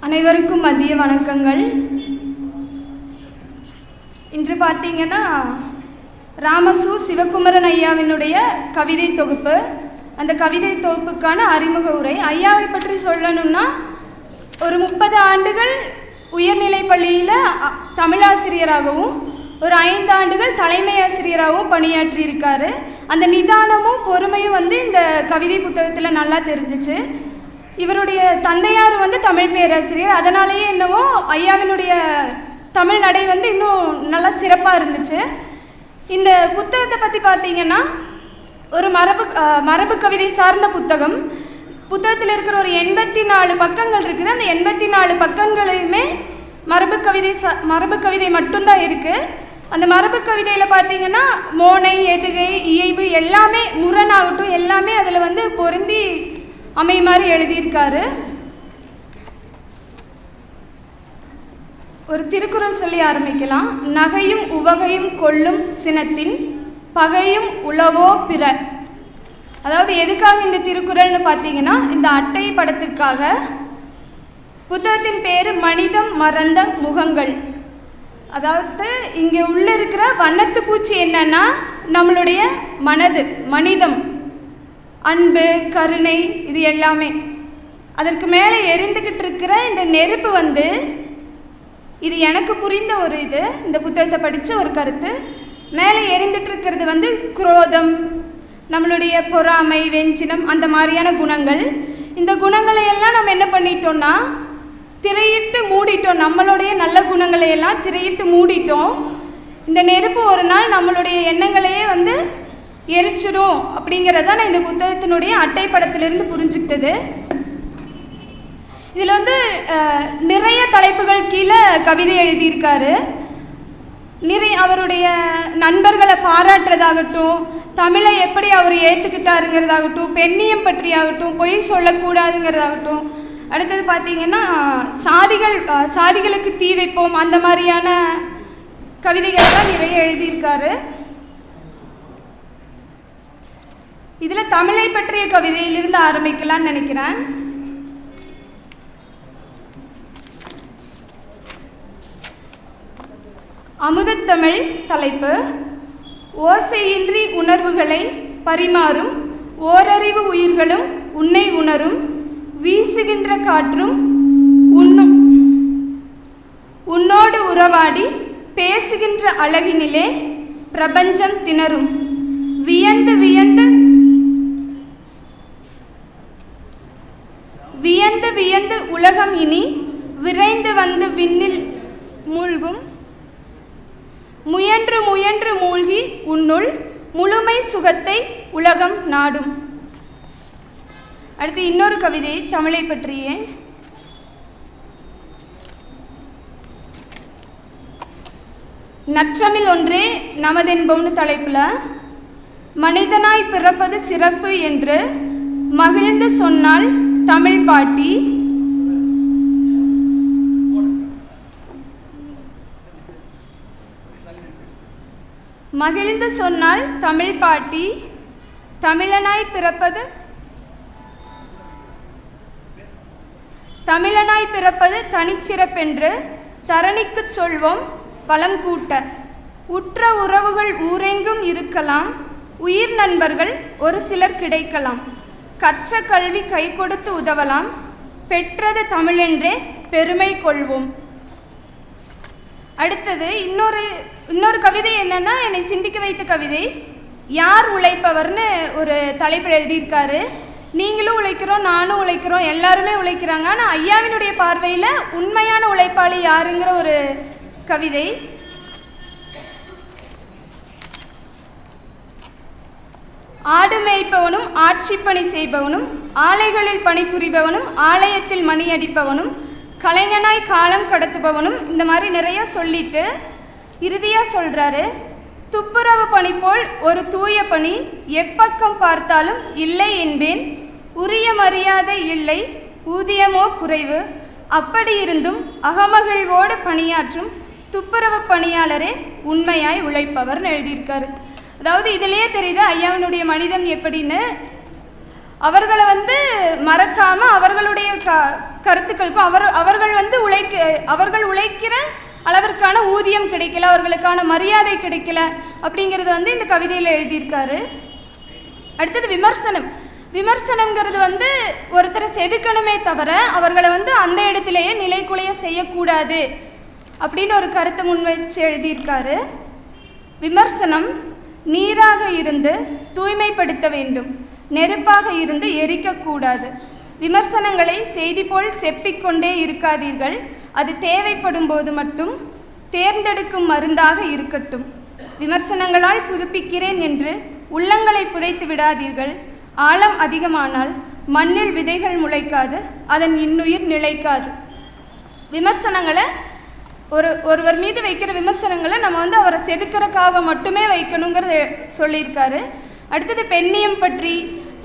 அனைவருக்கும் மதிய வணக்கங்கள். இன்று பார்த்தீங்கன்னா ராமசு சிவகுமரன் ஐயாவினுடைய கவிதை தொகுப்பு. அந்த கவிதை தொகுப்புக்கான அறிமுக உரை. ஐயாவை பற்றி சொல்லணும்னா ஒரு 30 ஆண்டுகள் உயர்நிலை பள்ளியில் தமிழாசிரியராகவும் ஒரு 5 ஆண்டுகள் தலைமை ஆசிரியராகவும் பணியாற்றியிருக்காரு. அந்த நிதானமும் பொறுமையும் இந்த கவிதை புத்தகத்தில் நல்லா தெரிஞ்சிச்சு. இவருடைய தந்தையார் தமிழ் பேராசிரியர். அதனாலேயே என்னவோ ஐயாவினுடைய தமிழ் நடை இன்னும் நல்லா சிறப்பாக இருந்துச்சு. இந்த புத்தகத்தை பற்றி பார்த்தீங்கன்னா ஒரு மரபு கவிதை சார்ந்த புத்தகம். புத்தகத்தில் இருக்கிற ஒரு 84 பக்கங்கள் இருக்குது. அந்த 84 பக்கங்களையுமே மரபு கவிதை மட்டும்தான் இருக்குது. அந்த மரபு கவிதையில் பார்த்தீங்கன்னா மோனை, எதுகை, இயைபு எல்லாமே முரணாகட்டும் எல்லாமே அதில் பொருந்தி அமைமாறு எழுதியிருக்காரு. ஒரு திருக்குறள் சொல்லி ஆரம்பிக்கலாம். நகையும் உவகையும் கொள்ளும் சினத்தின் பகையும் உளவோ பிற. அதாவது எதுக்காக இந்த திருக்குறள்னு பார்த்தீங்கன்னா இந்த அட்டை படத்திற்காக. புத்தகத்தின் பேர் மனிதம் மறந்த முகங்கள். அதாவது இங்கே உள்ள இருக்கிற வண்ணத்து பூச்சி என்னன்னா நம்மளுடைய மனது, மனிதம், அன்பு, கருணை, இது எல்லாமே. அதற்கு மேலே எரிந்துக்கிட்டு இருக்கிற இந்த நெருப்பு இது எனக்கு புரிந்த ஒரு இந்த புத்தகத்தை படித்த ஒரு கருத்து. மேலே எரிந்துட்டு இருக்கிறது குரோதம், நம்மளுடைய பொறாமை, வெஞ்சினம், அந்த மாதிரியான குணங்கள். இந்த குணங்களை எல்லாம் நம்ம என்ன பண்ணிட்டோம்னா திரையிட்டு மூடிட்டோம். நம்மளுடைய நல்ல குணங்களை எல்லாம் திரையிட்டு மூடிட்டோம். இந்த நெருப்பு ஒரு நாள் நம்மளுடைய எண்ணங்களையே எரிச்சிடும் அப்படிங்கிறத நான் இந்த புத்தகத்தினுடைய அட்டைப்படத்திலிருந்து புரிஞ்சுக்கிட்டது. இதில் நிறைய தலைப்புகள் கீழே கவிதை எழுதியிருக்காரு. அவருடைய நண்பர்களை பாராட்டுறதாகட்டும், தமிழை எப்படி அவர் ஏற்றுக்கிட்டாருங்கிறதாகட்டும், பெண்ணியம் பற்றியாகட்டும், பொய் சொல்லக்கூடாதுங்கிறதாகட்டும். அடுத்தது பார்த்திங்கன்னா சாதிகளுக்கு தீ வைப்போம், அந்த மாதிரியான கவிதைகள்லாம் நிறைய எழுதியிருக்காரு. இதில் தமிழை பற்றிய கவிதையிலிருந்து ஆரம்பிக்கலான்னு நினைக்கிறேன். அமுதத்தமிழ் தலைப்பு. ஓசையின்றி உணர்வுகளை பரிமாறும் ஓரறிவு உயிர்களும் உன்னை உணரும். வீசுகின்ற காற்றும் உன்னோடு உறவாடி பேசுகின்ற அழகினிலே பிரபஞ்சம் திணறும். வியந்து வியந்து வியந்து வியந்து உலகம் இனி விரைந்து விண்ணில் மூழ்கும். முயன்று முயன்று மூழ்கி உன்னுள் முழுமை சுகத்தை உலகம் நாடும். அடுத்து இன்னொரு கவிதை தமிழை பற்றியே. நற்றமிழ் ஒன்றே நமதென்போம்னு தலைப்பில் மனிதனாய் பிறப்பது சிறப்பு என்று மகிழ்ந்து சொன்னால் தமிழ் பாட்டி. மகிழ்ந்து சொன்னால் தமிழ் பாட்டி. தமிழனாய் பிறப்பது தனிச்சிறப்பென்று தரணிக்கு சொல்வோம் வளம் கூட்ட. உற்ற உறவுகள் ஊரெங்கும் இருக்கலாம், உயிர் நண்பர்கள் ஒரு சிலர் கிடைக்கலாம். கற்ற கல்வி கை கொடுத்து உதவலாம், பெற்றது தமிழென்றே பெருமை கொள்வோம். அடுத்தது இன்னொரு கவிதை என்னன்னா என்னை சிந்திக்க வைத்த கவிதை. யார் உழைப்பவர்னு ஒரு தலைப்பில் எழுதியிருக்காரு. நீங்களும் உழைக்கிறோம், நானும் உழைக்கிறோம், எல்லாருமே உழைக்கிறாங்க. ஆனால் ஐயாவினுடைய பார்வையில் உண்மையான உழைப்பாளி யாருங்கிற ஒரு கவிதை. ஆடு மேய்ப்பவனும் ஆட்சி பணி செய்பவனும் ஆலைகளில் பணிபுரிபவனும் ஆலயத்தில் மணி அடிப்பவனும் கலைஞனாய் காலம் கடத்துபவனும், இந்த மாதிரி நிறைய சொல்லிட்டு இறுதியாக சொல்கிறாரு. துப்புரவு பணி போல் ஒரு தூய பணி எப்பக்கம் பார்த்தாலும் இல்லை என்பேன். உரிய மரியாதை இல்லை, ஊதியமோ குறைவு. அப்படி இருந்தும் அகமகிழ்வோடு பணியாற்றும் துப்புரவு பணியாளரே உண்மையாய் உழைப்பவர்னு எழுதியிருக்காரு. அதாவது இதிலேயே தெரியுது ஐயாவினுடைய மனிதம் எப்படின்னு. அவர்களை வந்து மறக்காமல் அவர்களுடைய கருத்துக்களுக்கும் அவர்கள் வந்து அவர்கள் உழைக்கிற அளவிற்கான ஊதியம் கிடைக்கல, அவர்களுக்கான மரியாதை கிடைக்கல அப்படிங்கிறத வந்து இந்த கவிதையில் எழுதியிருக்காரு. அடுத்தது விமர்சனம்ங்கிறது வந்து ஒருத்தரை செதுக்கணுமே தவிர அவர்களை வந்து அந்த இடத்திலேயே நிலைக்குலைய செய்யக்கூடாது அப்படின்னு ஒரு கருத்தை முன்வச்சு எழுதியிருக்காரு. விமர்சனம் நீராக இருந்து தூய்மைப்படுத்த வேண்டும், நெருப்பாக இருந்து எரிக்கக்கூடாது. விமர்சனங்களை செய்தி போல் செப்பிக்கொண்டே இருக்காதீர்கள், அது தேவைப்படும் போது மட்டும் தேர்ந்தெடுக்கும் மருந்தாக இருக்கட்டும். விமர்சனங்களால் புதுப்பிக்கிறேன் என்று உள்ளங்களை புதைத்து விடாதீர்கள். ஆழம் அதிகமானால் மண்ணில் விதைகள் முளைக்காது, அதன் இன்னுயிர் நிலைக்காது. விமர்சனங்களை ஒருவர் மீது வைக்கிற விமர்சனங்களை நம்ம வந்து அவரை செதுக்கிறதுக்காக மட்டுமே வைக்கணுங்கிறத சொல்லியிருக்காரு. அடுத்தது பெண்ணியம் பற்றி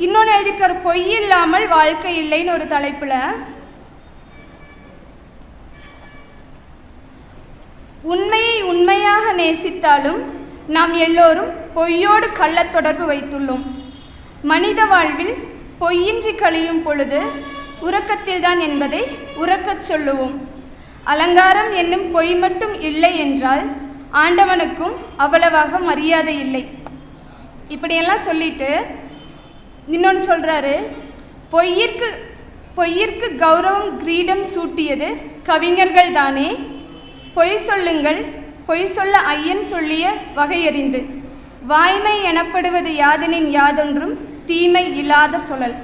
இன்னொன்று எழுதியிருக்காரு, பொய் இல்லாமல் வாழ்க்கை இல்லைன்னு ஒரு தலைப்பில். உண்மையை உண்மையாக நேசித்தாலும் நாம் எல்லோரும் பொய்யோடு கள்ளத் தொடர்பு வைத்துள்ளோம். மனித வாழ்வில் பொய்யின்றி கழியும் பொழுது உறக்கத்தில்தான் என்பதை உறக்கச் சொல்லுவோம். அலங்காரம் என்னும் பொய் மட்டும் இல்லை என்றால் ஆண்டவனுக்கும் அவ்வளவாக மரியாதை இல்லை. இப்படியெல்லாம் சொல்லிட்டு இன்னொன்று சொல்கிறாரு, பொய்யிற்கு கௌரவம் கிரீடம் சூட்டியது கவிஞர்கள் தானே. பொய் சொல்லுங்கள், பொய் சொல்ல ஐயன் சொல்லிய வகையறிந்து. வாய்மை எனப்படுவது யாதெனின் யாதொன்றும் தீமை இல்லாத சொலல்.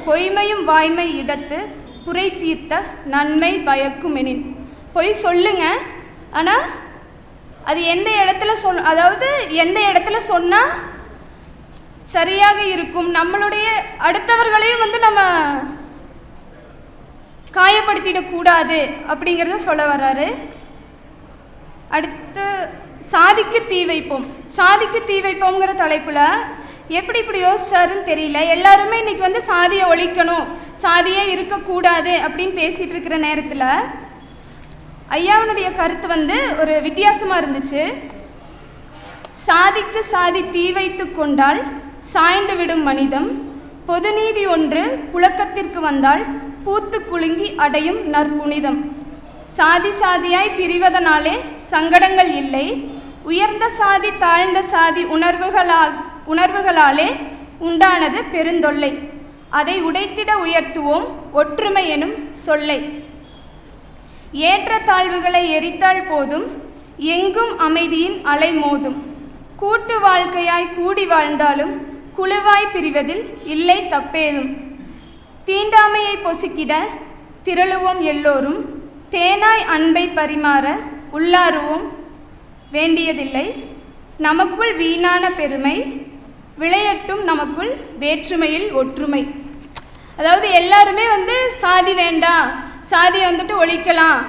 பொய்மையும் வாய்மை இடத்து புரை தீர்த்த நன்மை பயக்குமெனின். பொய் சொல்லுங்க, ஆனால் அது எந்த இடத்துல சொன்னால் சரியாக இருக்கும், நம்மளுடைய அடுத்தவர்களையும் வந்து நம்ம காயப்படுத்திடக்கூடாது அப்படிங்கிறத சொல்ல வர்றாரு. அடுத்து சாதிக்கு தீ வைப்போங்கிற தலைப்பில் எப்படி இப்படி யோசிச்சாருன்னு தெரியல. எல்லாருமே இன்றைக்கி வந்து சாதியை ஒழிக்கணும், சாதியே இருக்கக்கூடாது அப்படின்னு பேசிகிட்டு இருக்கிற நேரத்தில் ஐயாவுடைய கருத்து வந்து ஒரு வித்தியாசமாக இருந்துச்சு. சாதிக்கு சாதி தீ வைத்து கொண்டால் சாய்ந்து விடும் மனிதம். பொது நீதி ஒன்று புழக்கத்திற்கு வந்தால் பூத்து குலுங்கி அடையும் நற்புனிதம். சாதி சாதியாய் பிரிவதனாலே சங்கடங்கள் இல்லை, உயர்ந்த சாதி தாழ்ந்த சாதி உணர்வுகளாலே உண்டானது பெருந்தொல்லை. அதை உடைத்திட உயர்த்துவோம் ஒற்றுமை எனும் சொல்லை. ஏற்ற தாழ்வுகளை எரித்தால் போதும், எங்கும் அமைதியின் அலை மோதும். கூட்டு வாழ்க்கையாய் கூடி வாழ்ந்தாலும் குழுவாய் பிரிவதில் இல்லை தப்பேதும். தீண்டாமையை பொசுக்கிட திரளுவோம் எல்லோரும், தேனாய் அன்பை பரிமாற உள்ளாருவோம் வேண்டியதில்லை. நமக்குள் வீணான பெருமை விளையட்டும் நமக்குள் வேற்றுமையில் ஒற்றுமை. அதாவது எல்லாருமே வந்து சாதி வேண்டாம், சாதியை வந்துட்டு ஒழிக்கலாம்,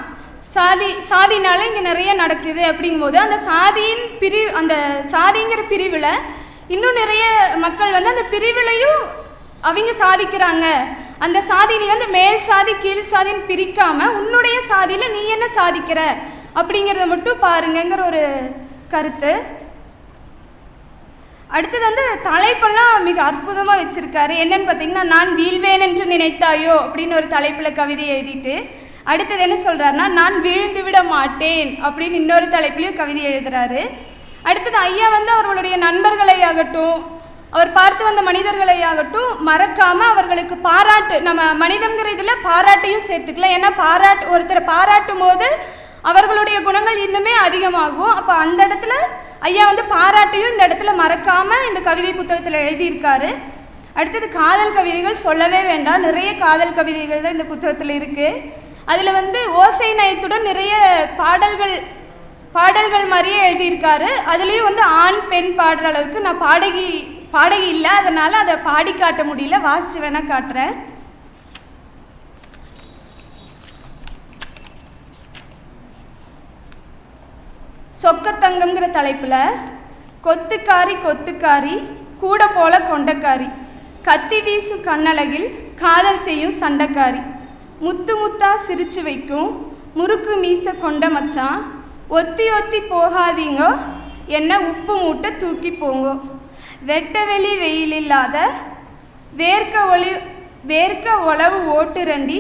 சாதினால இங்கே நிறைய நடக்குது அப்படிங்கும்போது அந்த அந்த சாதிங்கிற பிரிவில் இன்னும் நிறைய மக்கள் வந்து அந்த பிரிவிலையும் அவங்க சாதிக்கிறாங்க. அந்த சாதி நீ வந்து மேல் சாதி கீழ் சாதின்னு பிரிக்காமல் உன்னுடைய சாதியில் நீ என்ன சாதிக்கிற அப்படிங்கிறத மட்டும் பாருங்கிற ஒரு கருத்து. அடுத்தது வந்து தலைப்பெல்லாம் மிக அற்புதமாக வச்சுருக்காரு. என்னன்னு பார்த்தீங்கன்னா, நான் வீழ்வேன் என்று நினைத்தாயோ அப்படின்னு ஒரு தலைப்பில் கவிதை எழுதிட்டு அடுத்தது என்ன சொல்கிறாருன்னா, நான் வீழ்ந்து விட மாட்டேன் அப்படின்னு இன்னொரு தலைப்பிலையும் கவிதை எழுதுகிறாரு. அடுத்தது ஐயா வந்து அவர்களுடைய நண்பர்களை ஆகட்டும், அவர் பார்த்து வந்த மனிதர்களை ஆகட்டும் மறக்காமல் அவர்களுக்கு பாராட்டு, நம்ம மனிதங்கிற இதில் பாராட்டையும் சேர்த்துக்கலாம். ஏன்னா ஒருத்தரை பாராட்டும் போது அவர்களுடைய குணங்கள் இன்னுமே அதிகமாகும். அப்போ அந்த இடத்துல ஐயா வந்து பாராட்டையும் இந்த இடத்துல மறக்காமல் இந்த கவிதை புத்தகத்தில் எழுதியிருக்காரு. அடுத்தது காதல் கவிதைகள் சொல்லவே வேண்டாம், நிறைய காதல் கவிதைகள் தான் இந்த புத்தகத்தில் இருக்குது. அதில் வந்து ஓசை நயத்துடன் நிறைய பாடல்கள் மாதிரியே எழுதியிருக்காரு. அதுலேயும் வந்து ஆண் பெண் பாடுற அளவுக்கு நான் பாடகி இல்லை, அதனால் அதை பாடி காட்ட முடியல, வாசித்து வேணால் காட்டுறேன். சொக்கத்தங்கம்ங்கிற தலைப்பில் கொத்துக்காரி கூட போல கொண்டக்காரி, கத்தி வீசும் கண்ணழகில் காதல் செய்யும் சண்டைக்காரி, முத்து முத்தா சிரிச்சு வைக்கும் முறுக்கு மீச கொண்ட மச்சான், ஒத்தி போகாதீங்கோ என்ன உப்பு மூட்டை தூக்கி போங்கோ, வெட்ட வெளி வெயில் இல்லாத வேர்க்க ஒளவு ஓட்டுரண்டி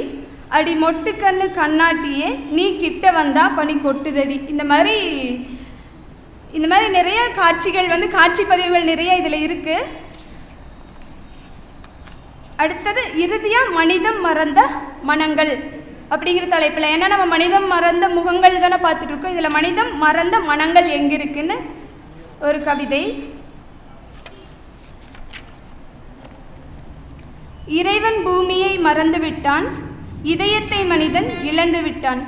அடி மொட்டு கண்ணு கண்ணாட்டியே நீ கிட்ட வந்தா பனி கொட்டுதடி. இந்த மாதிரி நிறைய காட்சிகள் காட்சி பதிவுகள் நிறைய இதில் இருக்குது. அடுத்தது இறுதியாக மனிதம் மறந்த மனங்கள் அப்படிங்கிற தலைப்பில், ஏன்னா நம்ம மனிதம் மறந்த முகங்கள் தானே பார்த்துட்டு இருக்கோம். இதில் மனிதம் மறந்த மனங்கள் எங்கே இருக்குன்னு ஒரு கவிதை. இறைவன் பூமியை மறந்து விட்டான், இதயத்தை மனிதன் இழந்து விட்டான்.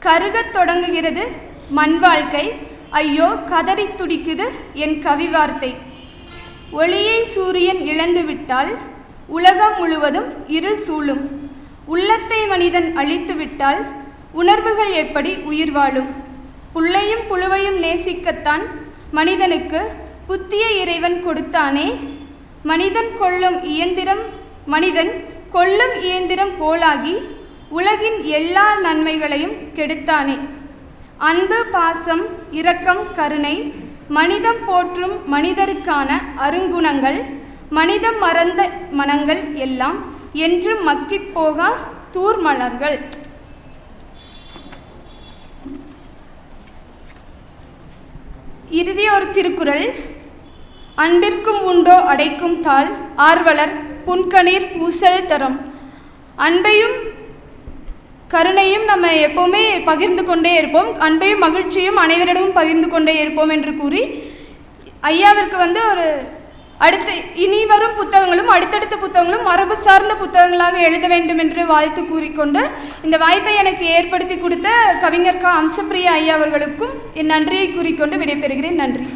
கருகத் தொடங்குகிறது மண் வாழ்க்கை, ஐயோ கதறி துடிக்குது என் கவி வார்த்தை. ஒளியை சூரியன் இழந்து விட்டால் உலகம் முழுவதும் இருள் சூழும். உள்ளத்தை மனிதன் அழித்து விட்டால் உணர்வுகள் எப்படி உயிர் வாழும். புல்லையும் புழுவையும் நேசிக்கத்தான் மனிதனுக்கு புத்திய இறைவன் கொடுத்தானே. மனிதன் கொல்லும் இயந்திரம் போலாகி உலகின் எல்லா நன்மைகளையும் கெடுத்தானே. அன்பு, பாசம், இரக்கம், கருணை, மனிதம் போற்றும் மனிதருக்கான அருங்குணங்கள், மனிதம் மறந்த மனங்கள் எல்லாம் என்றும் மக்கிப் போகா தூர்மலர்கள். இறுதி ஒரு திருக்குறள். அன்பிற்கும் உண்டோ அடைக்கும் தாள், ஆர்வலர் புன்கணீர் பூசல் தரும். அன்பையும் கருணையும் நம்ம எப்போவுமே பகிர்ந்து கொண்டே இருப்போம், அன்பையும் மகிழ்ச்சியும் அனைவரிடமும் பகிர்ந்து கொண்டே இருப்போம் என்று கூறி ஐயாவிற்கு ஒரு இனி வரும் புத்தகங்களும் அடுத்தடுத்த புத்தகங்களும் மரபு சார்ந்த புத்தகங்களாக எழுத வேண்டும் என்று வாழ்த்து கூறிக்கொண்டு இந்த வாய்ப்பை எனக்கு ஏற்படுத்தி கொடுத்த கவிஞர் க. அம்சப்பிரியா ஐயா அவர்களுக்கும் என் நன்றியை கூறிக்கொண்டு விடைபெறுகிறேன். நன்றி.